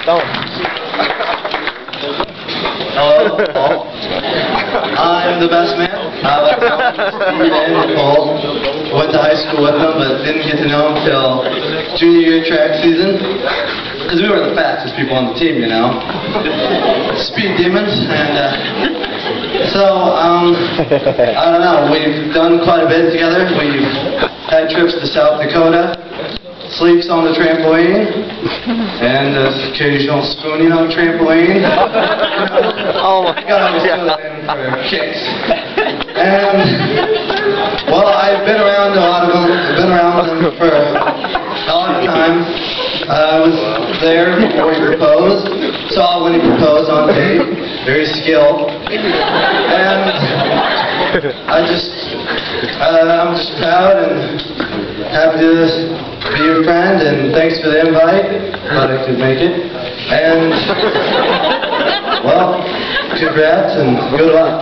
Don't. Hello, Paul. I'm the best man. Steve and Nicole. Went to high school with them, but didn't get to know them till junior year track season. Because we were the fastest people on the team, you know. Speed demons. And I don't know. We've done quite a bit together. We've had trips to South Dakota. Sleeps on the trampoline, and occasional spooning on the trampoline. Oh my God! For kicks. And well, I've been around a lot of them. I've been around them for a long time. I was there before he proposed. Saw when he proposed on tape. Very skilled. And I'm just proud and happy to be your friend, and thanks for the invite. Glad I could make it. And, well, congrats and good luck.